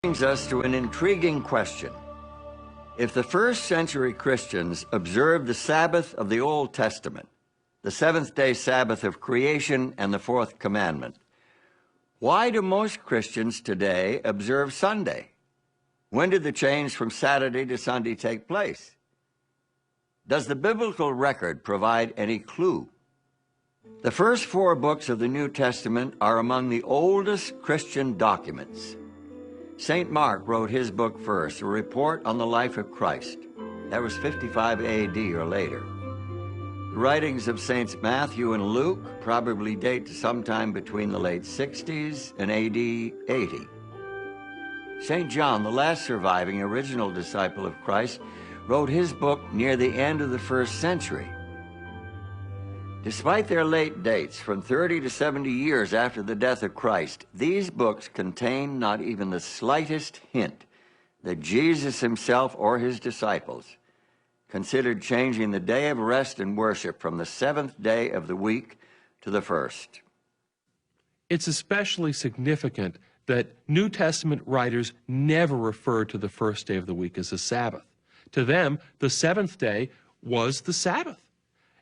Brings us to an intriguing question. If the first century Christians observed the Sabbath of the Old Testament, the seventh-day Sabbath of creation and the fourth commandment, why do most Christians today observe Sunday? When did the change from Saturday to Sunday take place? Does the biblical record provide any clue? The first 4 books of the New Testament are among the oldest Christian documents. St. Mark wrote his book first, a report on the life of Christ. That was 55 AD or later. The writings of Saints Matthew and Luke probably date to sometime between the late 60s and AD 80. St. John, the last surviving original disciple of Christ, wrote his book near the end of the 1st century. Despite their late dates, from 30 to 70 years after the death of Christ, these books contain not even the slightest hint that Jesus himself or his disciples considered changing the day of rest and worship from the 7th day of the week to the 1st. It's especially significant that New Testament writers never refer to the 1st day of the week as a Sabbath. To them, the 7th day was the Sabbath.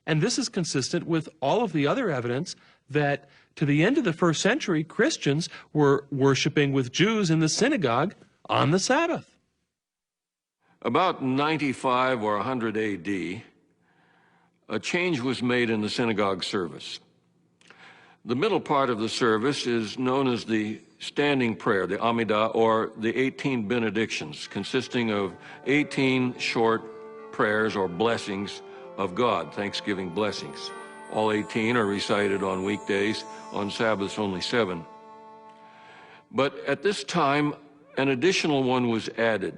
And this is consistent with all of the other evidence that to the end of the 1st century, Christians were worshiping with Jews in the synagogue on the Sabbath. About 95 or 100 AD, a change was made in the synagogue service. The middle part of the service is known as the standing prayer, the Amidah, or the 18 benedictions, consisting of 18 short prayers or blessings of God, Thanksgiving blessings. All 18 are recited on weekdays, on Sabbaths only 7. But at this time, an additional one was added.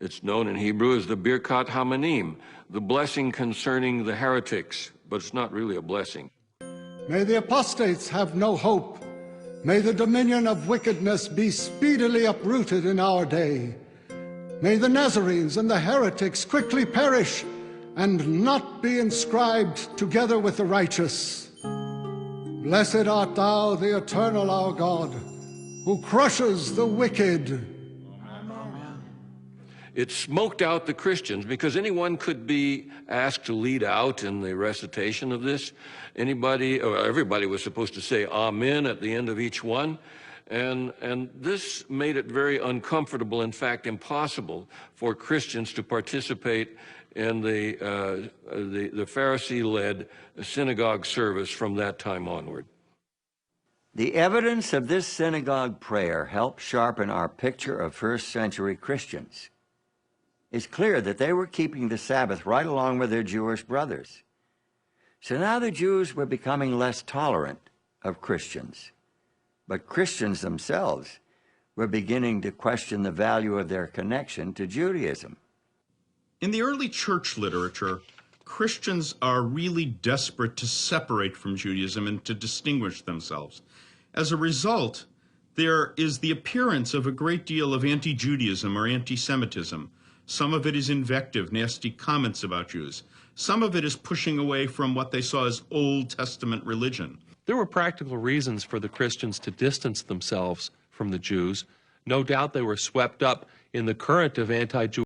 It's known in Hebrew as the Birkat Hamanim, the blessing concerning the heretics, but it's not really a blessing. May the apostates have no hope. May the dominion of wickedness be speedily uprooted in our day. May the Nazarenes and the heretics quickly perish and not be inscribed together with the righteous. Blessed art thou, the eternal our God, who crushes the wicked. Amen. It smoked out the Christians because anyone could be asked to lead out in the recitation of this. Anybody, or everybody was supposed to say Amen at the end of each one. And this made it very uncomfortable, in fact, impossible for Christians to participate in the Pharisee-led synagogue service from that time onward. The evidence of this synagogue prayer helped sharpen our picture of 1st century Christians. It's clear that they were keeping the Sabbath right along with their Jewish brothers. So now the Jews were becoming less tolerant of Christians, but Christians themselves were beginning to question the value of their connection to Judaism. In the early church literature, Christians are really desperate to separate from Judaism and to distinguish themselves. As a result, there is the appearance of a great deal of anti-Judaism or anti-Semitism. Some of it is invective, nasty comments about Jews. Some of it is pushing away from what they saw as Old Testament religion. There were practical reasons for the Christians to distance themselves from the Jews. No doubt they were swept up in the current of anti-Jewish